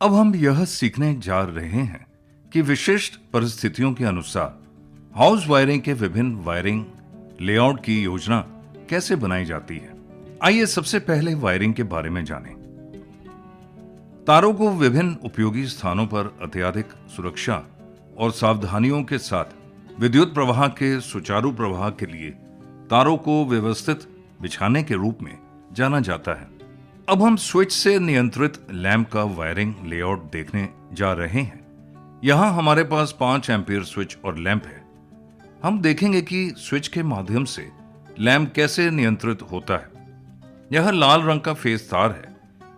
अब हम यह सीखने जा रहे हैं कि विशिष्ट परिस्थितियों के अनुसार हाउस वायरिंग के विभिन्न वायरिंग लेआउट की योजना कैसे बनाई जाती है। आइए सबसे पहले वायरिंग के बारे में जानें। तारों को विभिन्न उपयोगी स्थानों पर अत्यधिक सुरक्षा और सावधानियों के साथ विद्युत प्रवाह के सुचारू प्रवाह के लिए तारों को व्यवस्थित बिछाने के रूप में जाना जाता है। अब हम स्विच से नियंत्रित लैंप का वायरिंग लेआउट देखने जा रहे हैं। यहां हमारे पास 5 एम्पीयर स्विच और लैंप है। हम देखेंगे कि स्विच के माध्यम से लैंप कैसे नियंत्रित होता है। यह लाल रंग का फेज तार है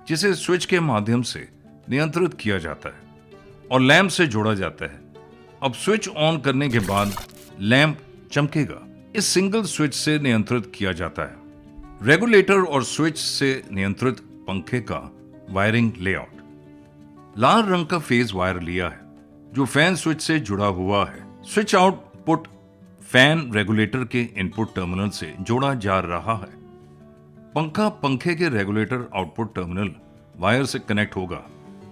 जिसे स्विच के माध्यम से नियंत्रित किया जाता है और लैंप से जोड़ा जाता है। अब स्विच ऑन करने के बाद लैंप चमकेगा। इस सिंगल स्विच से नियंत्रित किया जाता है। रेगुलेटर और स्विच से नियंत्रित पंखे का वायरिंग लेआउट। लाल रंग का फेज वायर लिया है जो फैन स्विच से जुड़ा हुआ है। स्विच आउटपुट फैन रेगुलेटर के इनपुट टर्मिनल से जोड़ा जा रहा है। पंखा पंखे के रेगुलेटर आउटपुट टर्मिनल वायर से कनेक्ट होगा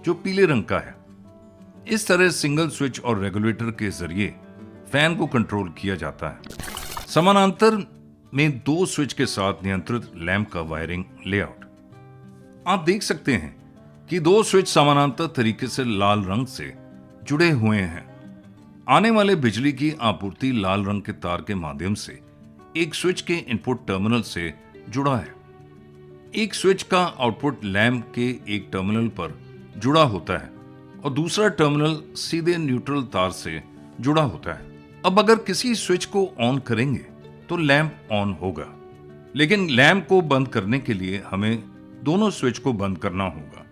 जो पीले रंग का है। इस तरह सिंगल स्विच और रेगुलेटर के जरिए फैन को कंट्रोल किया जाता है। समानांतर में 2 स्विच के साथ नियंत्रित लैंप का वायरिंग लेआउट। आप देख सकते हैं कि 2 स्विच समानांतर तरीके से लाल रंग से जुड़े हुए हैं। आने वाले बिजली की आपूर्ति लाल रंग के तार के माध्यम से एक स्विच के इनपुट टर्मिनल से जुड़ा है। एक स्विच का आउटपुट लैंप के एक टर्मिनल पर जुड़ा होता है और दूसरा टर्मिनल सीधे न्यूट्रल तार से जुड़ा होता है। अब अगर किसी स्विच को ऑन करेंगे तो लैंप ऑन होगा, लेकिन लैंप को बंद करने के लिए हमें दोनों स्विच को बंद करना होगा,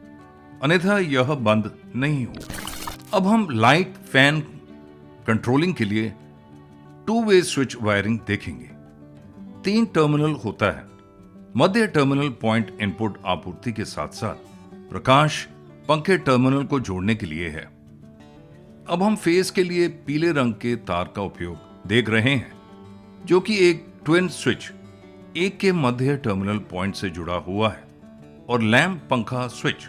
अन्यथा यह बंद नहीं होगा। अब हम लाइट फैन कंट्रोलिंग के लिए 2 वे स्विच वायरिंग देखेंगे। 3 टर्मिनल होता है। मध्य टर्मिनल पॉइंट इनपुट आपूर्ति के साथ साथ प्रकाश पंखे टर्मिनल को जोड़ने के लिए है। अब हम फेस के लिए पीले रंग के तार का उपयोग देख रहे हैं जो कि एक ट्विन स्विच 1 के मध्य टर्मिनल पॉइंट से जुड़ा हुआ है और लैंप पंखा स्विच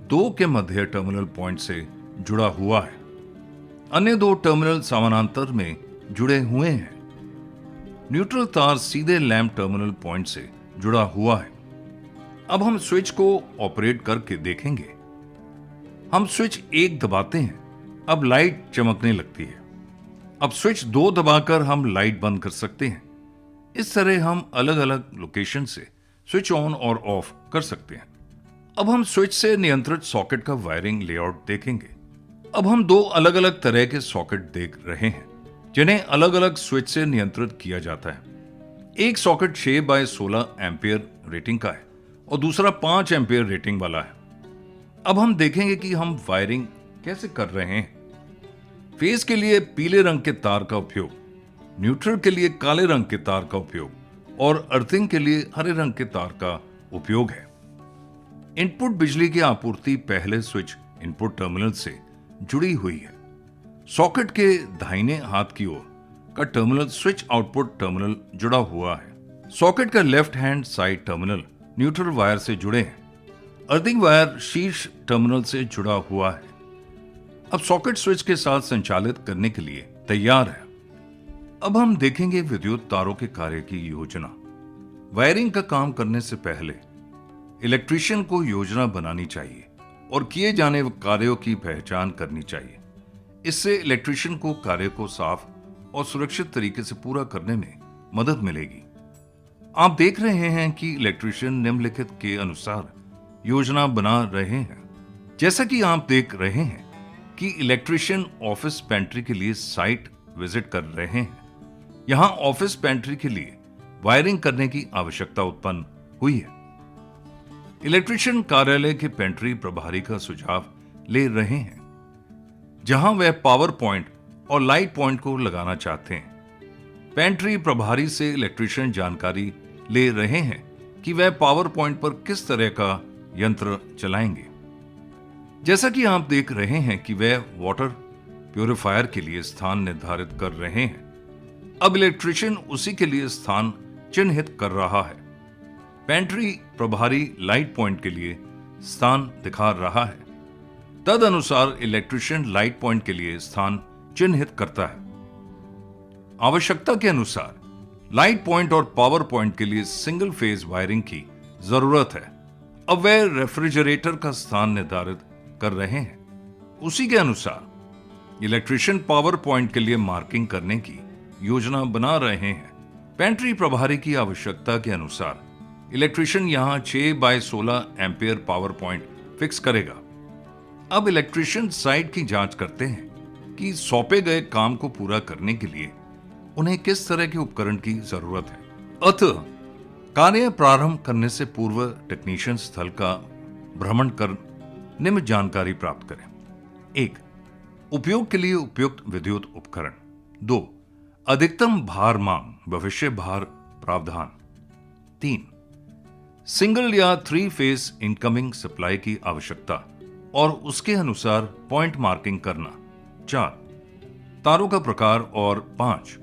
2 के मध्य टर्मिनल पॉइंट से जुड़ा हुआ है। अन्य 2 टर्मिनल समानांतर में जुड़े हुए हैं। न्यूट्रल तार सीधे लैंप टर्मिनल पॉइंट से जुड़ा हुआ है। अब हम स्विच को ऑपरेट करके देखेंगे। हम स्विच 1 दबाते हैं, अब लाइट चमकने लगती है। अब स्विच 2 दबाकर हम लाइट बंद कर सकते हैं। इस तरह हम अलग अलग लोकेशन से स्विच ऑन और ऑफ कर सकते हैं। अब हम स्विच से नियंत्रित सॉकेट का वायरिंग लेआउट देखेंगे। अब हम 2 अलग अलग तरह के सॉकेट देख रहे हैं जिन्हें अलग अलग स्विच से नियंत्रित किया जाता है। एक सॉकेट 6 बाय 16 एम्पियर रेटिंग का है और दूसरा 5 एम्पियर रेटिंग वाला है। अब हम देखेंगे कि हम वायरिंग कैसे कर रहे हैं। फेज के लिए पीले रंग के तार का उपयोग, न्यूट्रल के लिए काले रंग के तार का उपयोग और अर्थिंग के लिए हरे रंग के तार का उपयोग है। इनपुट बिजली की आपूर्ति पहले स्विच इनपुट टर्मिनल से जुड़ी हुई है। सॉकेट के दाहिने हाथ की ओर का टर्मिनल स्विच आउटपुट टर्मिनल जुड़ा हुआ है। सॉकेट का left hand side terminal neutral wire से जुड़े हैं। अर्थिंग वायर शीर्ष टर्मिनल से जुड़ा हुआ है। अब सॉकेट स्विच के साथ संचालित करने के लिए तैयार है। अब हम देखेंगे विद्युत तारों के कार्य की योजना। वायरिंग का काम करने से पहले इलेक्ट्रीशियन को योजना बनानी चाहिए और किए जाने कार्यों की पहचान करनी चाहिए। इससे इलेक्ट्रीशियन को कार्य को साफ और सुरक्षित तरीके से पूरा करने में मदद मिलेगी। आप देख रहे हैं कि इलेक्ट्रीशियन निम्नलिखित के अनुसार योजना बना रहे हैं। जैसा कि आप देख रहे हैं कि इलेक्ट्रीशियन ऑफिस पेंट्री के लिए साइट विजिट कर रहे हैं। यहां ऑफिस पेंट्री के लिए वायरिंग करने की आवश्यकता उत्पन्न हुई है। इलेक्ट्रीशियन कार्यालय के पेंट्री प्रभारी का सुझाव ले रहे हैं जहां वह पावर पॉइंट और लाइट पॉइंट को लगाना चाहते हैं। पेंट्री प्रभारी से इलेक्ट्रीशियन जानकारी ले रहे हैं कि वह पावर पॉइंट पर किस तरह का यंत्र चलाएंगे। जैसा कि आप देख रहे हैं कि वह वाटर प्यूरिफायर के लिए स्थान निर्धारित कर रहे हैं। अब इलेक्ट्रीशियन उसी के लिए स्थान चिन्हित कर रहा है। पेंट्री प्रभारी लाइट पॉइंट के लिए स्थान दिखा रहा है। तद अनुसार इलेक्ट्रिशियन लाइट पॉइंट के लिए स्थान चिन्हित करता है। आवश्यकता के अनुसार लाइट पॉइंट और पावर पॉइंट के लिए सिंगल फेज वायरिंग की जरूरत है। अब वे रेफ्रिजरेटर का स्थान निर्धारित कर रहे हैं। उसी के अनुसार इलेक्ट्रिशियन पावर पॉइंट के लिए मार्किंग करने की योजना बना रहे हैं। पेंट्री प्रभारी की आवश्यकता के अनुसार इलेक्ट्रिशियन यहां 6x16 ampere power point fix करेगा। अब इलेक्ट्रिशियन साइट की जांच करते हैं कि सौंपे गए काम को पूरा करने के लिए उन्हें किस तरह के उपकरण की जरूरत है। अतः कार्य प्रारंभ करने से पूर्व टेक्नीशियन स्थल का भ्रमण कर निम्न जानकारी प्राप्त करें। 1. उपयोग के लिए उपयुक्त विद्युत उपकरण। 2. अधिकतम भार मांग भविष्य भार प्रावधान। 3. सिंगल या 3 फेज इनकमिंग सप्लाई की आवश्यकता और उसके अनुसार पॉइंट मार्किंग करना। 4. तारों का प्रकार और 5.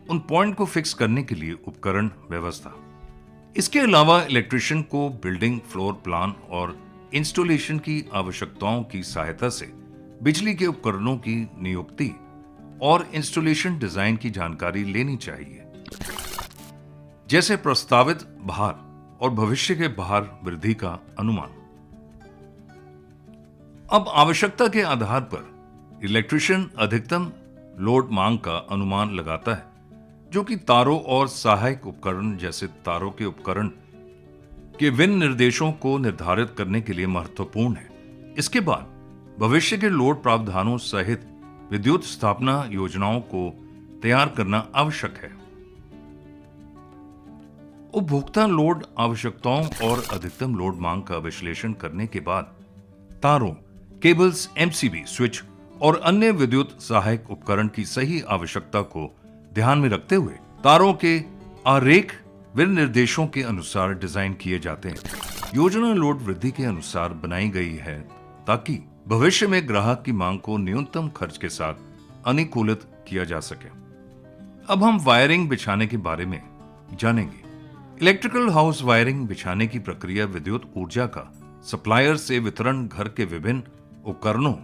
उन पॉइंट को फिक्स करने के लिए उपकरण व्यवस्था। इसके अलावा इलेक्ट्रिशियन को बिल्डिंग फ्लोर प्लान और इंस्टॉलेशन की आवश्यकताओं की सहायता से बिजली के उपकरणों की नियुक्ति और इंस्टॉलेशन डिजाइन की जानकारी लेनी चाहिए, जैसे प्रस्तावित भार और भविष्य के भार वृद्धि का अनुमान। अब आवश्यकता के आधार पर इलेक्ट्रिशियन अधिकतम लोड मांग का अनुमान लगाता है, जो कि तारों और सहायक उपकरण जैसे तारों के उपकरण के विनिर्देशों को निर्धारित करने के लिए महत्वपूर्ण है। इसके बाद भविष्य के लोड प्रावधानों सहित विद्युत स्थापना योजनाओं को तैयार करना आवश्यक है। उपभोक्ता लोड आवश्यकताओं और अधिकतम लोड मांग का विश्लेषण करने के बाद तारों, केबल्स, एमसीबी, स्विच और अन्य विद्युत सहायक उपकरण की सही आवश्यकता को ध्यान में रखते हुए तारों के आरेख विनिर्देशों के अनुसार डिजाइन किए जाते हैं। योजना लोड वृद्धि के अनुसार बनाई गई है ताकि भविष्य में ग्राहक की मांग को न्यूनतम खर्च के साथ अनुकूलित किया जा सके। अब हम वायरिंग बिछाने के बारे में जानेंगे। इलेक्ट्रिकल हाउस वायरिंग बिछाने की प्रक्रिया विद्युत ऊर्जा का सप्लायर से वितरण घर के विभिन्न उपकरणों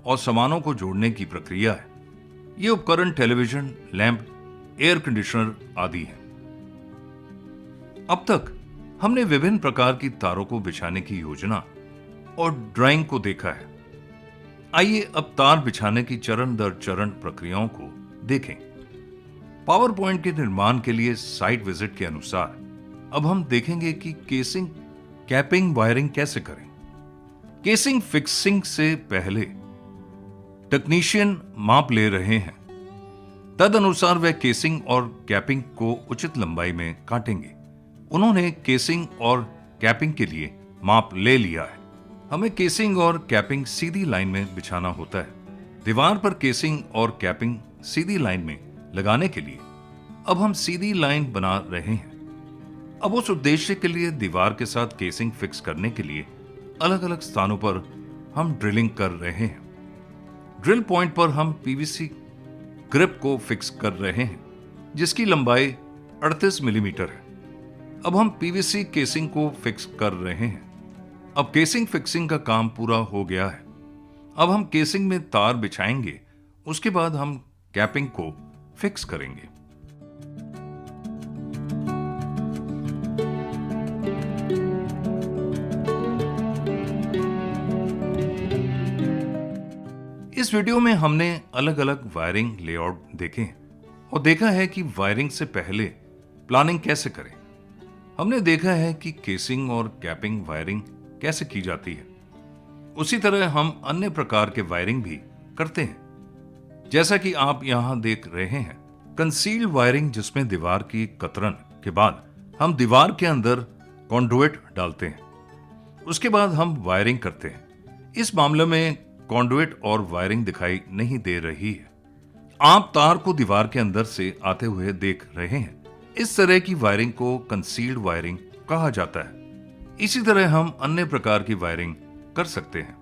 और सामानों को जोड़ने की प्रक्रिया है। ये उपकरण टेलीविजन, लैंप, एयर कंडीशनर आदि हैं। अब तक हमने विभिन्न प्रकार की तारों को बिछाने की योजना और ड्राइंग को देखा है। आइए अब तार बिछाने की चरण दर चरण प्रक्रियाओं को देखें। पावर पॉइंट के निर्माण के लिए साइट विजिट के अनुसार अब हम देखेंगे कि केसिंग, कैपिंग, वायरिंग कैसे करें। केसिंग फिक्सिंग से पहले टेक्नीशियन माप ले रहे हैं। तद अनुसार वे केसिंग और कैपिंग को उचित लंबाई में काटेंगे। उन्होंने केसिंग और कैपिंग के लिए माप ले लिया है। हमें केसिंग और कैपिंग सीधी लाइन में बिछाना होता है। दीवार पर केसिंग और कैपिंग सीधी लाइन में लगाने के लिए अब हम सीधी लाइन बना रहे हैं। अब उस उद्देश्य के लिए दीवार के साथ केसिंग फिक्स करने के लिए अलग अलग स्थानों पर हम ड्रिलिंग कर रहे हैं। ड्रिल पॉइंट पर हम पीवीसी ग्रिप को फिक्स कर रहे हैं, जिसकी लंबाई 38 मिलीमीटर है। अब हम पीवीसी केसिंग को फिक्स कर रहे हैं। अब केसिंग फिक्सिंग का काम पूरा हो गया है। अब हम केसिंग में तार बिछाएंगे। उसके बाद हम कैपिंग को फिक्स करेंगे। इस वीडियो में हमने अलग अलग वायरिंग लेआउट देखे और देखा है कि वायरिंग से पहले प्लानिंग कैसे करें। हमने देखा है कि केसिंग और कैपिंग वायरिंग कैसे की जाती है। उसी तरह हम अन्य प्रकार के वायरिंग भी करते हैं, जैसा कि आप यहां देख रहे हैं। कंसील्ड वायरिंग, जिसमें दीवार की कतरन के बाद हम दीवार के अंदर कॉन्डुइट डालते हैं। उसके बाद हम वायरिंग करते हैं। इस मामले में कॉन्डुइट और वायरिंग दिखाई नहीं दे रही है। आप तार को दीवार के अंदर से आते हुए देख रहे हैं। इस तरह की वायरिंग को कंसील्ड वायरिंग कहा जाता है। इसी तरह हम अन्य प्रकार की वायरिंग कर सकते हैं।